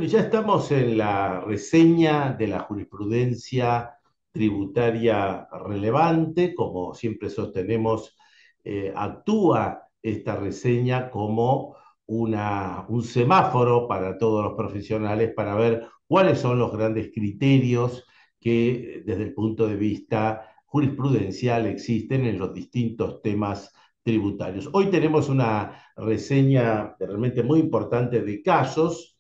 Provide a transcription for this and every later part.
Bueno, ya estamos en la reseña de la jurisprudencia tributaria relevante. Como siempre sostenemos, actúa esta reseña como un semáforo para todos los profesionales para ver cuáles son los grandes criterios que desde el punto de vista jurisprudencial existen en los distintos temas tributarios. Hoy tenemos una reseña realmente muy importante de casos.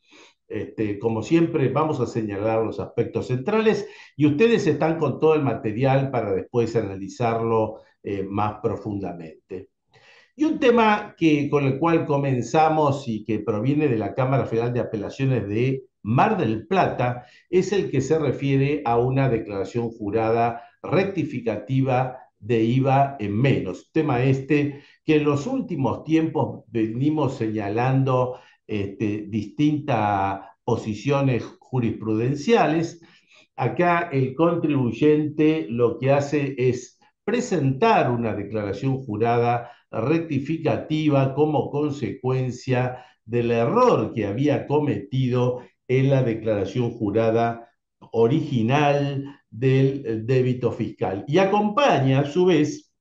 Como siempre, vamos a señalar los aspectos centrales y ustedes están con todo el material para después analizarlo más profundamente. Y un tema con el cual comenzamos y que proviene de la Cámara Federal de Apelaciones de Mar del Plata es el que se refiere a una declaración jurada rectificativa de IVA en menos. Tema que en los últimos tiempos venimos señalando distintas posiciones jurisprudenciales. Acá el contribuyente lo que hace es presentar una declaración jurada rectificativa como consecuencia del error que había cometido en la declaración jurada original del débito fiscal. Y acompaña, a su vez,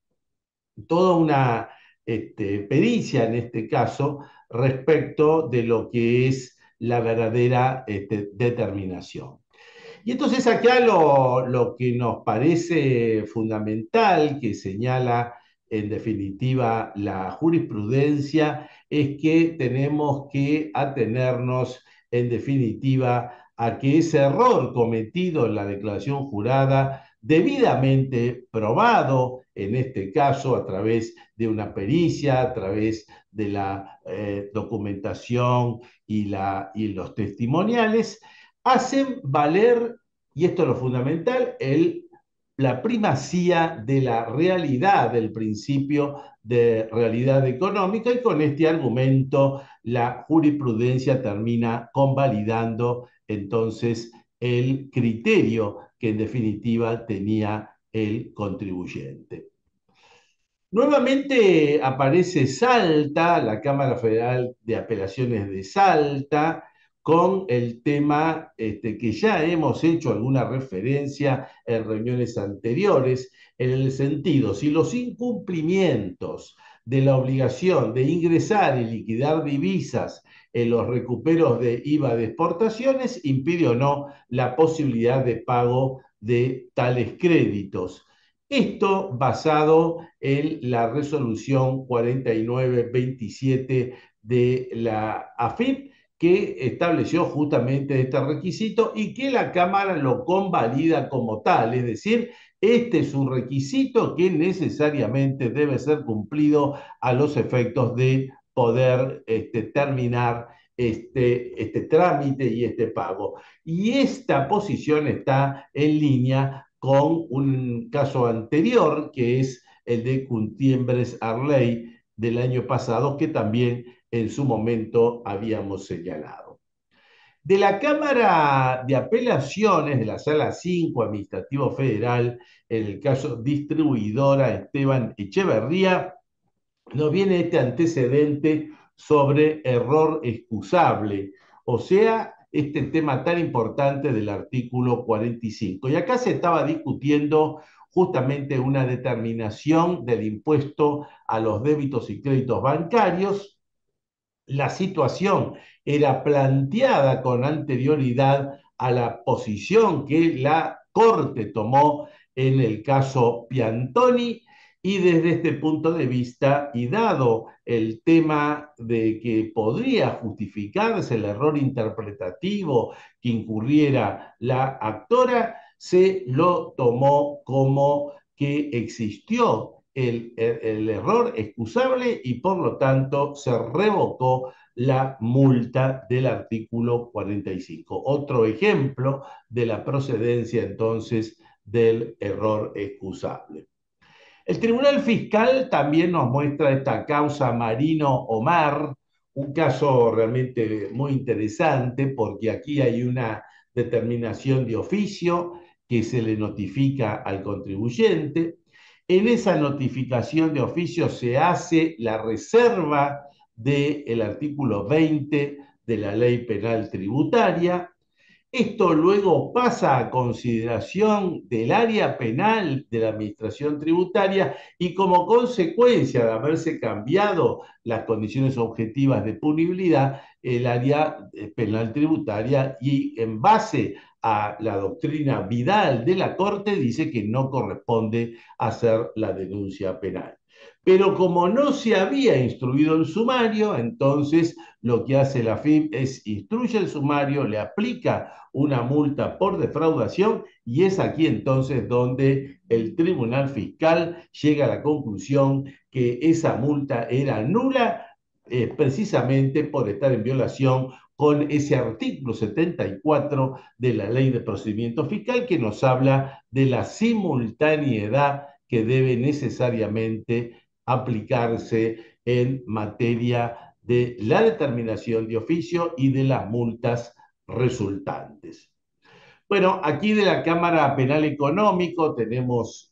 toda una pericia en este caso respecto de lo que es la verdadera determinación. Y entonces acá lo que nos parece fundamental, que señala en definitiva la jurisprudencia, es que tenemos que atenernos en definitiva a que ese error cometido en la declaración jurada, debidamente probado, en este caso a través de una pericia, a través de la documentación y los testimoniales, hacen valer, y esto es lo fundamental, la primacía de la realidad, del principio de realidad económica, y con este argumento la jurisprudencia termina convalidando entonces el criterio que en definitiva tenía el contribuyente. Nuevamente aparece Salta, la Cámara Federal de Apelaciones de Salta, con el tema que ya hemos hecho alguna referencia en reuniones anteriores, en el sentido, si los incumplimientos de la obligación de ingresar y liquidar divisas en los recuperos de IVA de exportaciones impide o no la posibilidad de pago de tales créditos. Esto basado en la resolución 4927 de la AFIP, que estableció justamente este requisito y que la Cámara lo convalida como tal, es decir, este es un requisito que necesariamente debe ser cumplido a los efectos de poder terminar este trámite y este pago. Y esta posición está en línea con un caso anterior, que es el de Cuntiembres Arley del año pasado, que también en su momento habíamos señalado. De la Cámara de Apelaciones de la Sala 5 Administrativo Federal, en el caso distribuidora Esteban Echeverría, nos viene este antecedente sobre error excusable, o sea, este tema tan importante del artículo 45. Y acá se estaba discutiendo justamente una determinación del impuesto a los débitos y créditos bancarios. La situación era planteada con anterioridad a la posición que la Corte tomó en el caso Piantoni, y desde este punto de vista, y dado el tema de que podría justificarse el error interpretativo que incurriera la actora, se lo tomó como que existió el error excusable y por lo tanto se revocó la multa del artículo 45. Otro ejemplo de la procedencia entonces del error excusable. El Tribunal Fiscal también nos muestra esta causa Marino Omar, un caso realmente muy interesante porque aquí hay una determinación de oficio que se le notifica al contribuyente. En esa notificación de oficio se hace la reserva del artículo 20 de la ley penal tributaria. Esto luego pasa a consideración del área penal de la administración tributaria y como consecuencia de haberse cambiado las condiciones objetivas de punibilidad, el área penal tributaria y en base a la doctrina Vidal de la Corte dice que no corresponde hacer la denuncia penal. Pero como no se había instruido el sumario, entonces lo que hace la FIP es instruye el sumario, le aplica una multa por defraudación y es aquí entonces donde el Tribunal Fiscal llega a la conclusión que esa multa era nula precisamente por estar en violación con ese artículo 74 de la Ley de Procedimiento Fiscal que nos habla de la simultaneidad que debe necesariamente aplicarse en materia de la determinación de oficio y de las multas resultantes. Bueno, aquí de la Cámara Penal Económico tenemos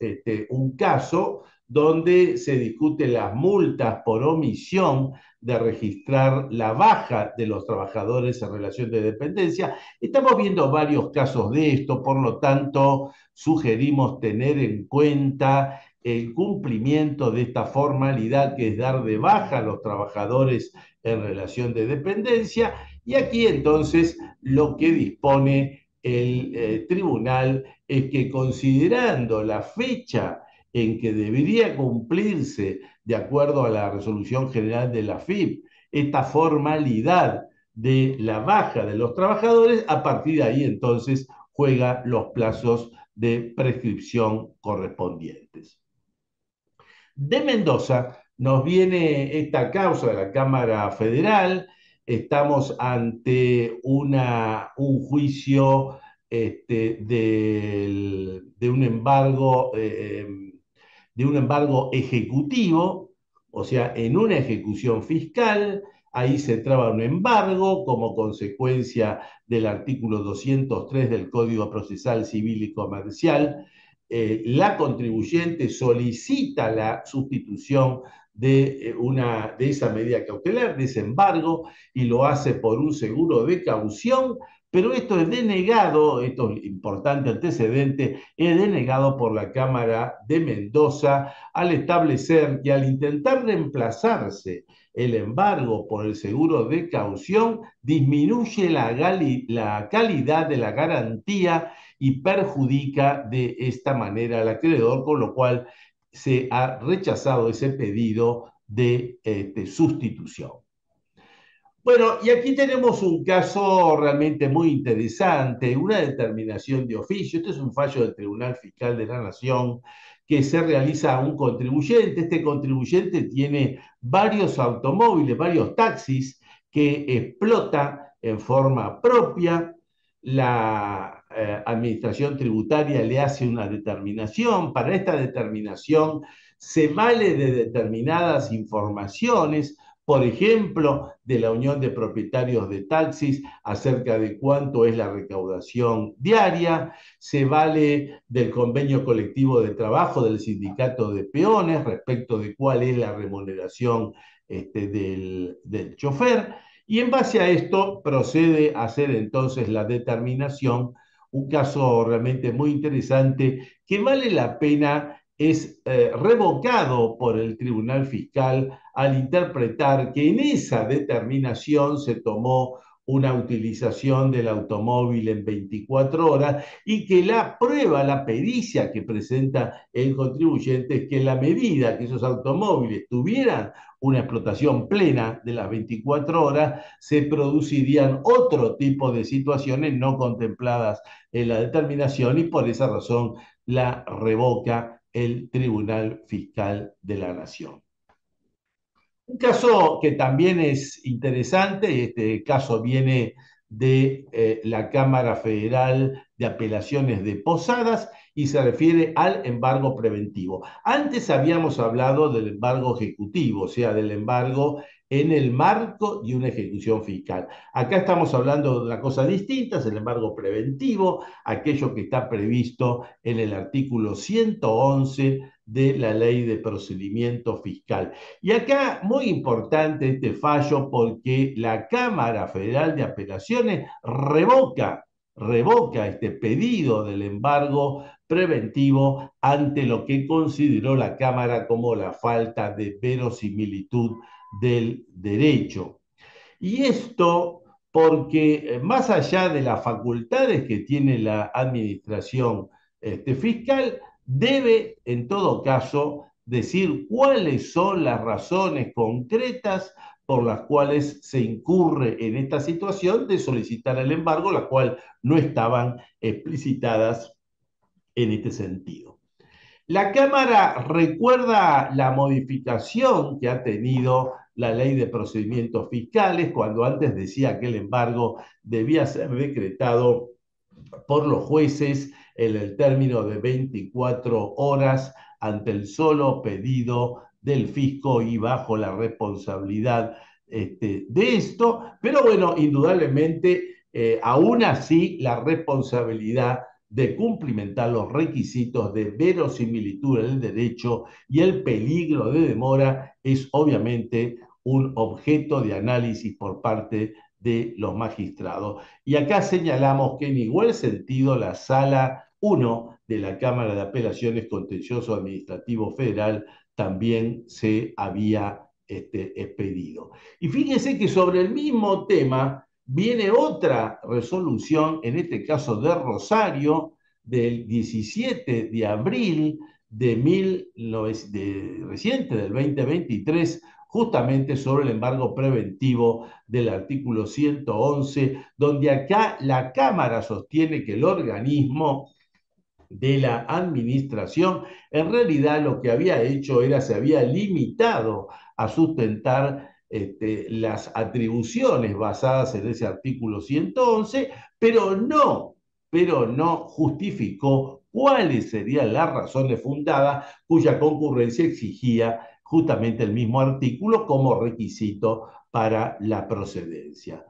un caso donde se discuten las multas por omisión de registrar la baja de los trabajadores en relación de dependencia. Estamos viendo varios casos de esto, por lo tanto, sugerimos tener en cuenta el cumplimiento de esta formalidad que es dar de baja a los trabajadores en relación de dependencia. Y aquí entonces lo que dispone el tribunal es que considerando la fecha en que debería cumplirse, de acuerdo a la resolución general de la FIP, esta formalidad de la baja de los trabajadores, a partir de ahí entonces juega los plazos de prescripción correspondientes. De Mendoza nos viene esta causa de la Cámara Federal. Estamos ante un juicio de un embargo ejecutivo, o sea, en una ejecución fiscal. Ahí se traba un embargo como consecuencia del artículo 203 del Código Procesal Civil y Comercial. La contribuyente solicita la sustitución de esa medida cautelar, de ese embargo, y lo hace por un seguro de caución, pero esto es denegado, esto es importante antecedente, es denegado por la Cámara de Mendoza al establecer que al intentar reemplazarse el embargo por el seguro de caución, disminuye la calidad de la garantía y perjudica de esta manera al acreedor, con lo cual se ha rechazado ese pedido de sustitución. Bueno, y aquí tenemos un caso realmente muy interesante, una determinación de oficio. Este es un fallo del Tribunal Fiscal de la Nación que se realiza a un contribuyente. Este contribuyente tiene varios automóviles, varios taxis que explota en forma propia. La administración tributaria le hace una determinación. Para esta determinación se vale de determinadas informaciones, por ejemplo, de la Unión de Propietarios de Taxis acerca de cuánto es la recaudación diaria, se vale del convenio colectivo de trabajo del sindicato de peones respecto de cuál es la remuneración del chofer, y en base a esto procede a hacer entonces la determinación, un caso realmente muy interesante que vale la pena es revocado por el Tribunal Fiscal al interpretar que en esa determinación se tomó una utilización del automóvil en 24 horas y que la prueba, la pericia que presenta el contribuyente es que en la medida que esos automóviles tuvieran una explotación plena de las 24 horas, se producirían otro tipo de situaciones no contempladas en la determinación y por esa razón la revoca el Tribunal Fiscal de la Nación. Un caso que también es interesante, este caso viene de la Cámara Federal de Apelaciones de Posadas y se refiere al embargo preventivo. Antes habíamos hablado del embargo ejecutivo, o sea, del embargo en el marco de una ejecución fiscal. Acá estamos hablando de una cosa distinta, es el embargo preventivo, aquello que está previsto en el artículo 111 de la Ley de Procedimiento Fiscal. Y acá, muy importante este fallo porque la Cámara Federal de Apelaciones revoca este pedido del embargo preventivo ante lo que consideró la Cámara como la falta de verosimilitud del derecho. Y esto porque más allá de las facultades que tiene la administración fiscal, debe en todo caso decir cuáles son las razones concretas por las cuales se incurre en esta situación de solicitar el embargo, las cuales no estaban explicitadas en este sentido. La Cámara recuerda la modificación que ha tenido la ley de procedimientos fiscales, cuando antes decía que el embargo debía ser decretado por los jueces en el término de 24 horas ante el solo pedido del fisco y bajo la responsabilidad de esto, pero bueno, indudablemente, aún así, la responsabilidad de cumplimentar los requisitos de verosimilitud del derecho y el peligro de demora es obviamente un objeto de análisis por parte de los magistrados. Y acá señalamos que en igual sentido la Sala 1 de la Cámara de Apelaciones Contencioso Administrativo Federal también se había expedido. Y fíjense que sobre el mismo tema viene otra resolución, en este caso de Rosario, del 17 de abril reciente, del 2023, justamente sobre el embargo preventivo del artículo 111, donde acá la Cámara sostiene que el organismo de la administración, en realidad lo que había hecho era, se había limitado a sustentar las atribuciones basadas en ese artículo 111, pero no justificó cuáles serían las razones fundadas cuya concurrencia exigía justamente el mismo artículo como requisito para la procedencia.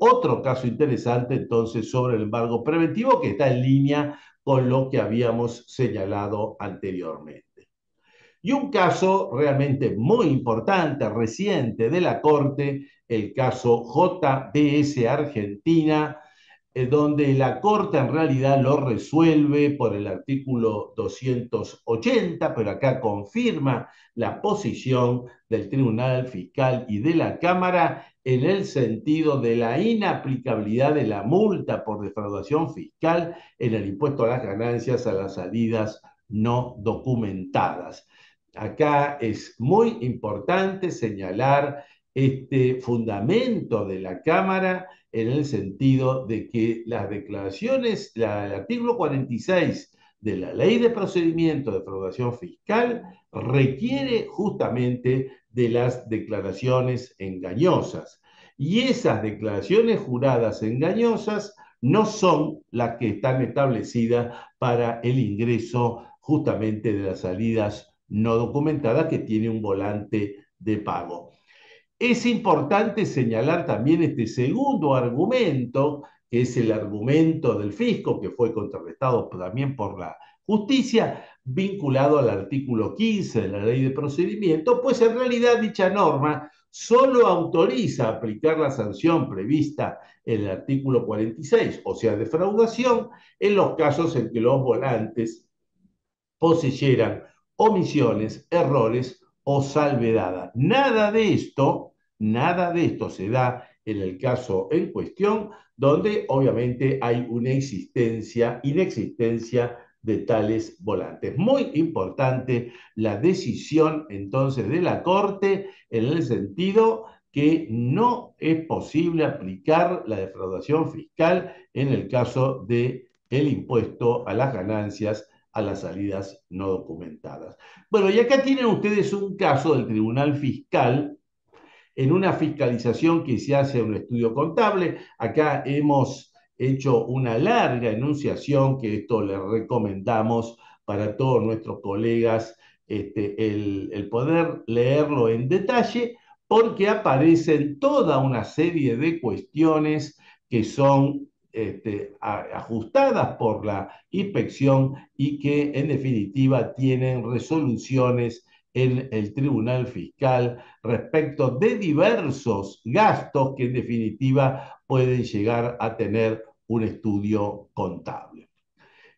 Otro caso interesante entonces sobre el embargo preventivo que está en línea con lo que habíamos señalado anteriormente. Y un caso realmente muy importante, reciente de la Corte, el caso JBS Argentina, donde la Corte en realidad lo resuelve por el artículo 280, pero acá confirma la posición del Tribunal Fiscal y de la Cámara en el sentido de la inaplicabilidad de la multa por defraudación fiscal en el impuesto a las ganancias a las salidas no documentadas. Acá es muy importante señalar este fundamento de la Cámara en el sentido de que las declaraciones, el artículo 46 de la Ley de Procedimiento de Defraudación Fiscal requiere justamente de las declaraciones engañosas. Y esas declaraciones juradas engañosas no son las que están establecidas para el ingreso justamente de las salidas no documentadas que tiene un volante de pago. Es importante señalar también este segundo argumento, que es el argumento del fisco, que fue contrarrestado también por la justicia, vinculado al artículo 15 de la Ley de Procedimiento, pues en realidad dicha norma solo autoriza aplicar la sanción prevista en el artículo 46, o sea, defraudación, en los casos en que los volantes poseyeran omisiones, errores o salvedades. Nada de esto se da en el caso en cuestión, donde obviamente hay una inexistencia de tales volantes. Muy importante la decisión entonces de la Corte en el sentido que no es posible aplicar la defraudación fiscal en el caso del impuesto a las ganancias a las salidas no documentadas. Bueno, y acá tienen ustedes un caso del Tribunal Fiscal en una fiscalización que se hace en un estudio contable. Acá hemos hecho una larga enunciación, que esto les recomendamos para todos nuestros colegas, el poder leerlo en detalle, porque aparecen toda una serie de cuestiones que son ajustadas por la inspección y que en definitiva tienen resoluciones en el Tribunal Fiscal respecto de diversos gastos que en definitiva pueden llegar a tener un estudio contable.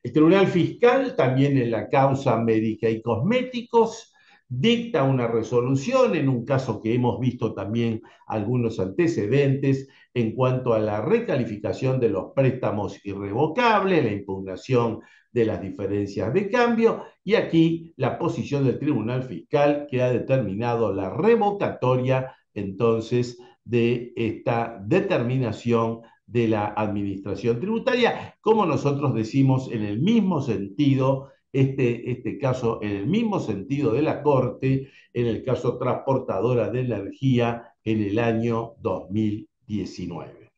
El Tribunal Fiscal, también en la causa médica y cosméticos, dicta una resolución en un caso que hemos visto también algunos antecedentes en cuanto a la recalificación de los préstamos irrevocables, la impugnación de las diferencias de cambio, y aquí la posición del Tribunal Fiscal que ha determinado la revocatoria entonces de esta determinación de la administración tributaria, como nosotros decimos en el mismo sentido, este caso en el mismo sentido de la Corte, en el caso transportadora de energía en el año 2019.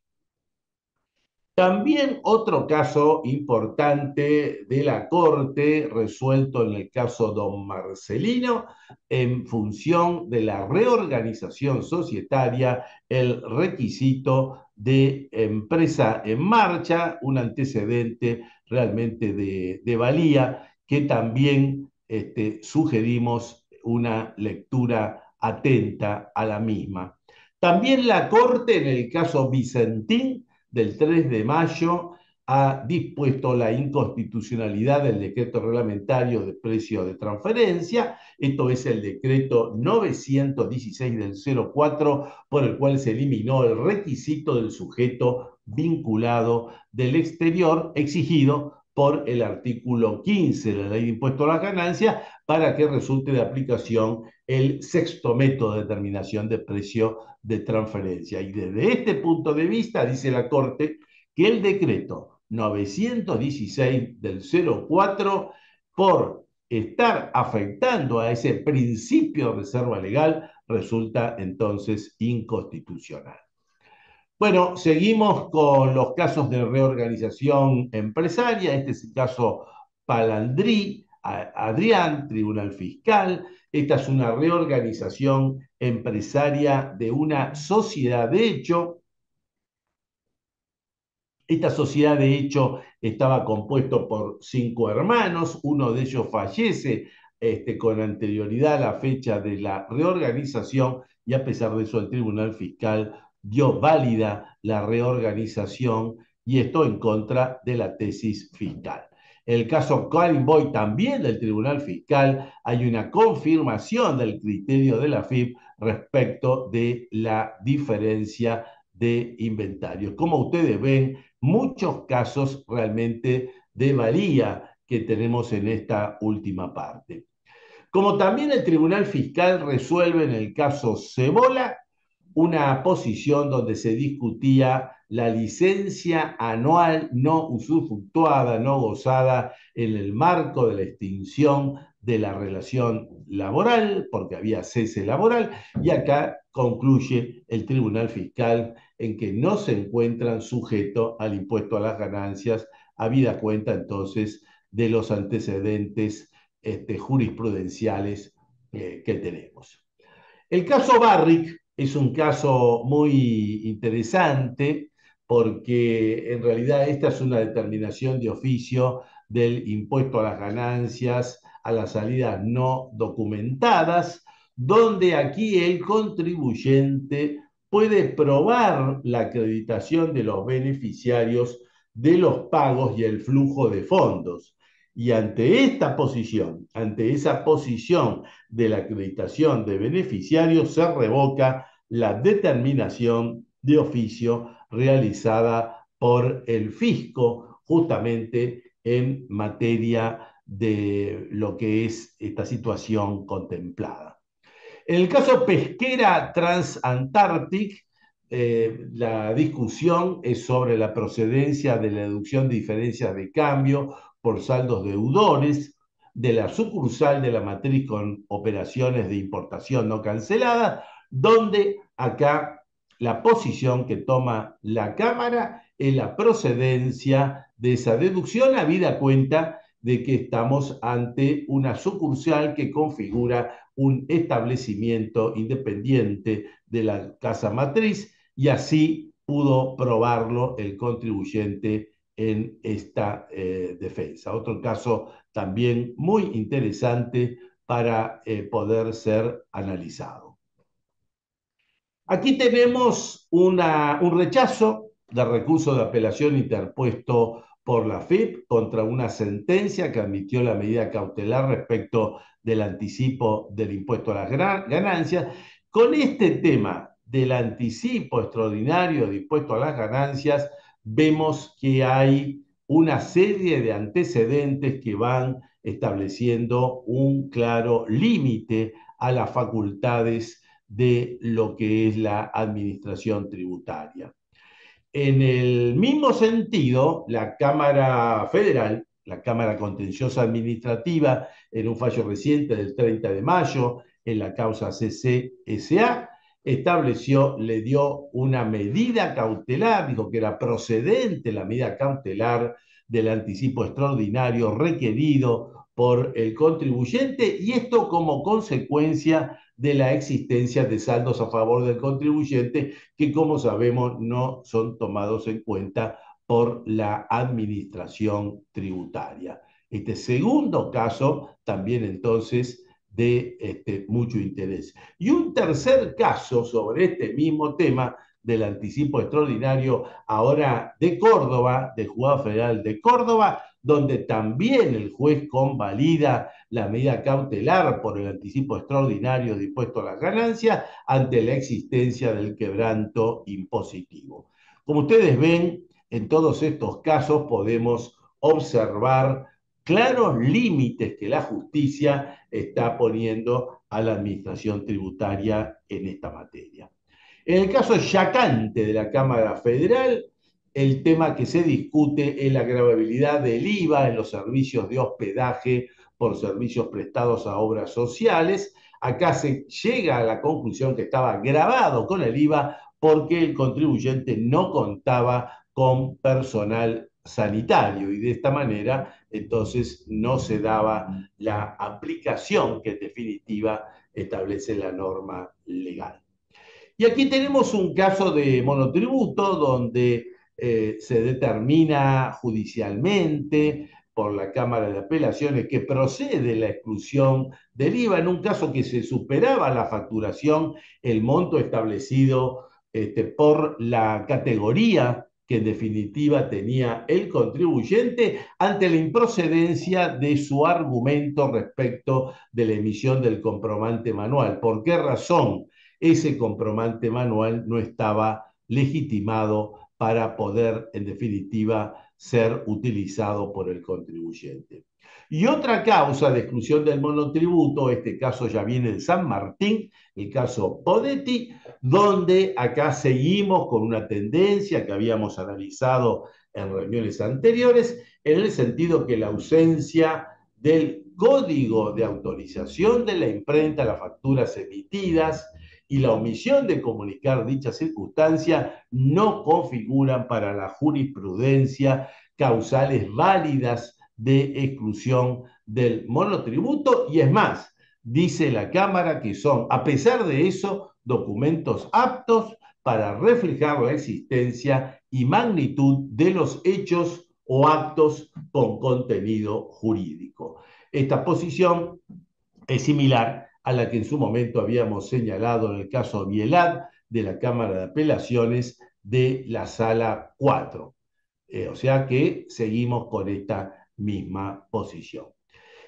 También otro caso importante de la Corte, resuelto en el caso Don Marcelino, en función de la reorganización societaria, el requisito de empresa en marcha, un antecedente realmente de valía, que también sugerimos una lectura atenta a la misma. También la Corte, en el caso Vicentín, del 3 de mayo, ha dispuesto la inconstitucionalidad del decreto reglamentario de precio de transferencia. Esto es el decreto 916 del 04, por el cual se eliminó el requisito del sujeto vinculado del exterior exigido por el artículo 15 de la Ley de Impuesto a las Ganancias para que resulte de aplicación el sexto método de determinación de precio de transferencia. Y desde este punto de vista, dice la Corte, que el decreto 916 del 04, por estar afectando a ese principio de reserva legal, resulta entonces inconstitucional. Bueno, seguimos con los casos de reorganización empresaria. Este es el caso Palandrí, Adrián, Tribunal Fiscal. Esta es una reorganización empresaria de una sociedad de hecho. Esta sociedad de hecho estaba compuesto por 5 hermanos, uno de ellos fallece con anterioridad a la fecha de la reorganización y a pesar de eso el Tribunal Fiscal dio válida la reorganización y esto en contra de la tesis fiscal. En el caso Karin Boy, también del Tribunal Fiscal, hay una confirmación del criterio de la FIP respecto de la diferencia de inventario. Como ustedes ven, muchos casos realmente de valía que tenemos en esta última parte. Como también el Tribunal Fiscal resuelve en el caso Cebola una posición donde se discutía la licencia anual no usufructuada, no gozada en el marco de la extinción de la relación laboral, porque había cese laboral, y acá concluye el Tribunal Fiscal en que no se encuentran sujetos al impuesto a las ganancias, habida cuenta entonces de los antecedentes jurisprudenciales que tenemos. El caso Barrick es un caso muy interesante porque en realidad esta es una determinación de oficio del impuesto a las ganancias a las salidas no documentadas, donde aquí el contribuyente puede probar la acreditación de los beneficiarios de los pagos y el flujo de fondos. Y ante esta posición, ante esa posición de la acreditación de beneficiarios, se revoca la determinación de oficio realizada por el fisco justamente en materia de lo que es esta situación contemplada. En el caso Pesquera Transantarctic, la discusión es sobre la procedencia de la deducción de diferencias de cambio por saldos deudores de la sucursal de la matriz con operaciones de importación no canceladas, donde acá la posición que toma la Cámara es la procedencia de esa deducción, habida cuenta de que estamos ante una sucursal que configura un establecimiento independiente de la casa matriz y así pudo probarlo el contribuyente en esta defensa. Otro caso también muy interesante para poder ser analizado. Aquí tenemos un rechazo de recurso de apelación interpuesto por la FIP contra una sentencia que admitió la medida cautelar respecto del anticipo del impuesto a las ganancias. Con este tema del anticipo extraordinario de impuesto a las ganancias, vemos que hay una serie de antecedentes que van estableciendo un claro límite a las facultades de lo que es la administración tributaria. En el mismo sentido, la Cámara Federal, la Cámara Contenciosa Administrativa, en un fallo reciente del 30 de mayo, en la causa CCSA, estableció, le dio una medida cautelar, dijo que era procedente la medida cautelar del anticipo extraordinario requerido por el contribuyente, y esto como consecuencia de la existencia de saldos a favor del contribuyente que, como sabemos, no son tomados en cuenta por la administración tributaria. Este segundo caso también entonces de mucho interés. Y un tercer caso sobre este mismo tema del anticipo extraordinario, ahora de Córdoba, del Juzgado Federal de Córdoba, donde también el juez convalida la medida cautelar por el anticipo extraordinario de impuesto a las ganancias ante la existencia del quebranto impositivo. Como ustedes ven, en todos estos casos podemos observar claros límites que la justicia está poniendo a la administración tributaria en esta materia. En el caso yacante de la Cámara Federal, el tema que se discute es la gravabilidad del IVA en los servicios de hospedaje por servicios prestados a obras sociales. Acá se llega a la conclusión que estaba gravado con el IVA porque el contribuyente no contaba con personal sanitario y de esta manera entonces no se daba la aplicación que en definitiva establece la norma legal. Y aquí tenemos un caso de monotributo donde se determina judicialmente por la Cámara de Apelaciones que procede la exclusión del IVA en un caso que se superaba la facturación, el monto establecido por la categoría que en definitiva tenía el contribuyente ante la improcedencia de su argumento respecto de la emisión del comprobante manual. ¿Por qué razón? Ese comprobante manual no estaba legitimado para poder, en definitiva, ser utilizado por el contribuyente. Y otra causa de exclusión del monotributo, este caso ya viene de San Martín, el caso Podetti, donde acá seguimos con una tendencia que habíamos analizado en reuniones anteriores, en el sentido que la ausencia del código de autorización de la imprenta, las facturas emitidas, y la omisión de comunicar dicha circunstancia no configuran para la jurisprudencia causales válidas de exclusión del monotributo, y es más, dice la Cámara que son, a pesar de eso, documentos aptos para reflejar la existencia y magnitud de los hechos o actos con contenido jurídico. Esta posición es similar a la que en su momento habíamos señalado en el caso Bielad de la Cámara de Apelaciones de la Sala 4. O sea que seguimos con esta misma posición.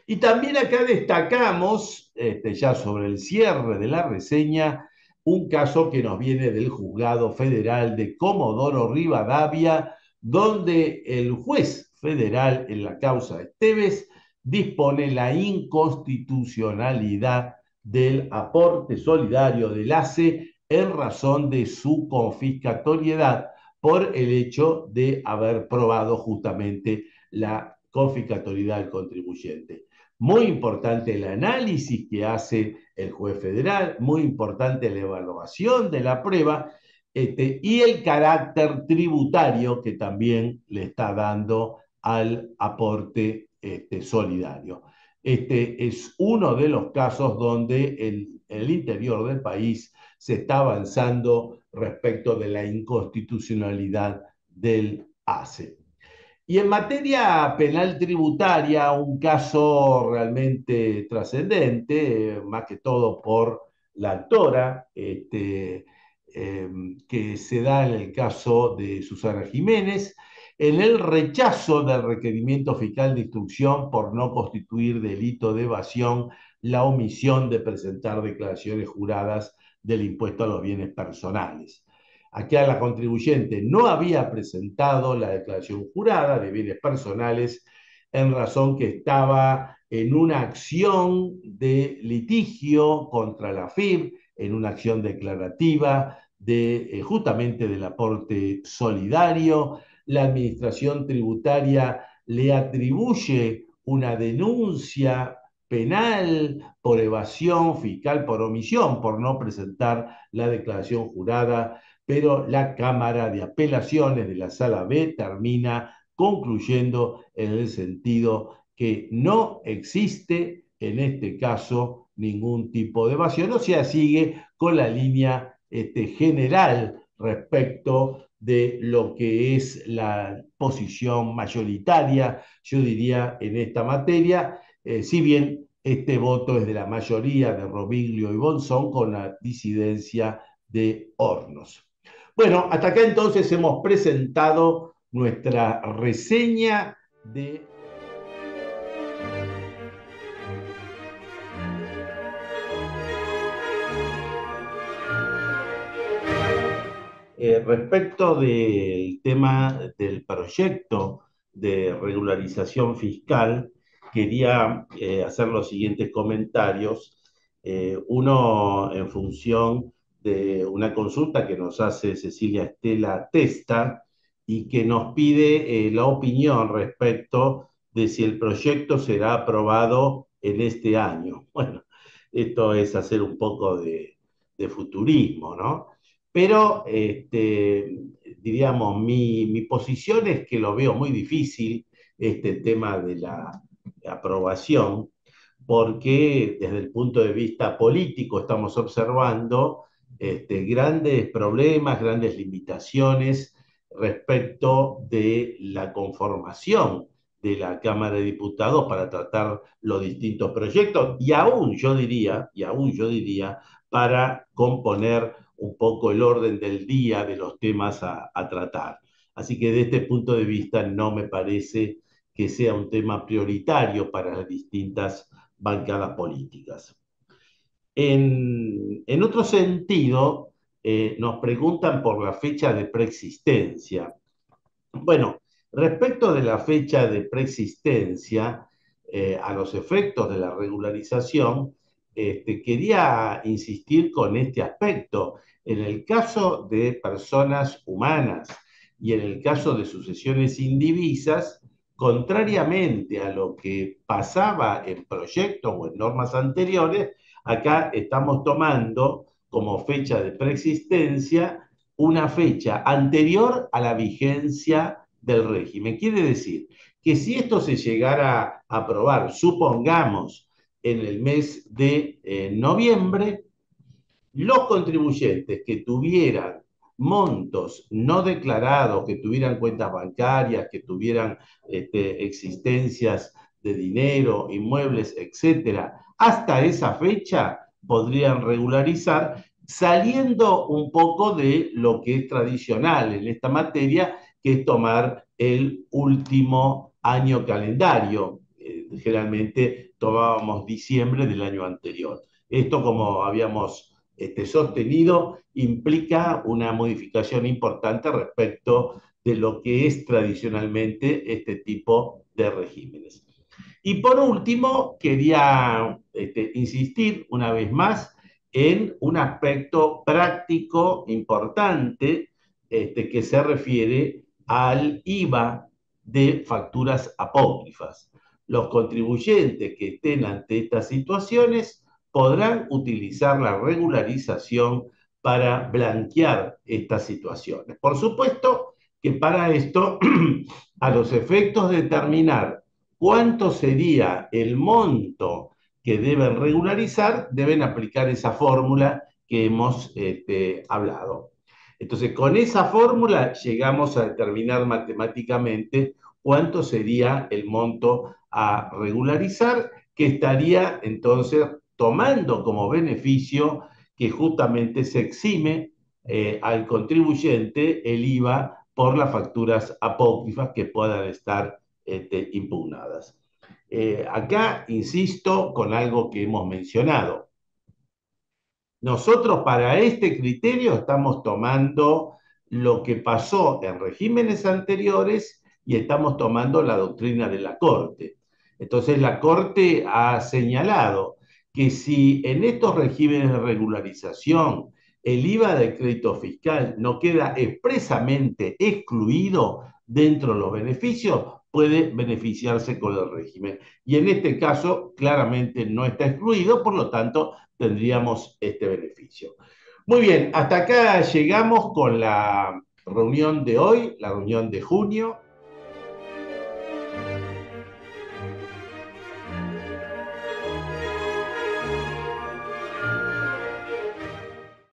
Y también acá destacamos, ya sobre el cierre de la reseña, un caso que nos viene del Juzgado Federal de Comodoro Rivadavia, donde el juez federal en la causa Esteves dispone la inconstitucionalidad del aporte solidario del ACE en razón de su confiscatoriedad por el hecho de haber probado justamente la confiscatoriedad del contribuyente. Muy importante el análisis que hace el juez federal, muy importante la evaluación de la prueba y el carácter tributario que también le está dando al aporte solidario. Este es uno de los casos donde en el interior del país se está avanzando respecto de la inconstitucionalidad del ACE. Y en materia penal tributaria, un caso realmente trascendente, más que todo por la actora, que se da en el caso de Susana Jiménez, en el rechazo del requerimiento fiscal de instrucción por no constituir delito de evasión la omisión de presentar declaraciones juradas del impuesto a los bienes personales. Acá la contribuyente no había presentado la declaración jurada de bienes personales en razón que estaba en una acción de litigio contra la FIP, en una acción declarativa justamente del aporte solidario. La administración tributaria le atribuye una denuncia penal por evasión fiscal, por omisión, por no presentar la declaración jurada, pero la Cámara de Apelaciones de la Sala B termina concluyendo en el sentido que no existe en este caso ningún tipo de evasión, o sea, sigue con la línea general respecto de lo que es la posición mayoritaria, yo diría, en esta materia, si bien este voto es de la mayoría de Romiglio y Bonzón con la disidencia de Hornos. Bueno, hasta acá entonces hemos presentado nuestra reseña de respecto del tema del proyecto de regularización fiscal, quería hacer los siguientes comentarios. Uno en función de una consulta que nos hace Cecilia Estela Testa y que nos pide la opinión respecto de si el proyecto será aprobado en este año. Bueno, esto es hacer un poco de futurismo, ¿no? Pero, diríamos, mi posición es que lo veo muy difícil, este tema de la aprobación, porque desde el punto de vista político estamos observando grandes problemas, grandes limitaciones respecto de la conformación de la Cámara de Diputados para tratar los distintos proyectos y aún yo diría, para componer un poco el orden del día de los temas a tratar. Así que desde este punto de vista no me parece que sea un tema prioritario para las distintas bancadas políticas. En otro sentido, nos preguntan por la fecha de preexistencia. Bueno, respecto de la fecha de preexistencia, a los efectos de la regularización, quería insistir con este aspecto. En el caso de personas humanas y en el caso de sucesiones indivisas, contrariamente a lo que pasaba en proyectos o en normas anteriores, acá estamos tomando como fecha de preexistencia una fecha anterior a la vigencia del régimen. Quiere decir que si esto se llegara a aprobar, supongamos, en el mes de noviembre, los contribuyentes que tuvieran montos no declarados, que tuvieran cuentas bancarias, que tuvieran existencias de dinero, inmuebles, etcétera, hasta esa fecha podrían regularizar, saliendo un poco de lo que es tradicional en esta materia, que es tomar el último año calendario. Generalmente tomábamos diciembre del año anterior. Esto, como habíamos sostenido, implica una modificación importante respecto de lo que es tradicionalmente este tipo de regímenes. Y por último, quería insistir una vez más en un aspecto práctico importante que se refiere al IVA de facturas apócrifas. Los contribuyentes que estén ante estas situaciones podrán utilizar la regularización para blanquear estas situaciones. Por supuesto que para esto, a los efectos de determinar cuánto sería el monto que deben regularizar, deben aplicar esa fórmula que hemos hablado. Entonces, con esa fórmula llegamos a determinar matemáticamente cuánto sería el monto a regularizar, que estaría entonces tomando como beneficio que justamente se exime al contribuyente el IVA por las facturas apócrifas que puedan estar impugnadas. Acá insisto con algo que hemos mencionado. Nosotros para este criterio estamos tomando lo que pasó en regímenes anteriores y estamos tomando la doctrina de la Corte. Entonces la Corte ha señalado que si en estos regímenes de regularización el IVA del crédito fiscal no queda expresamente excluido dentro de los beneficios, puede beneficiarse con el régimen. Y en este caso claramente no está excluido, por lo tanto tendríamos este beneficio. Muy bien, hasta acá llegamos con la reunión de hoy, la reunión de junio.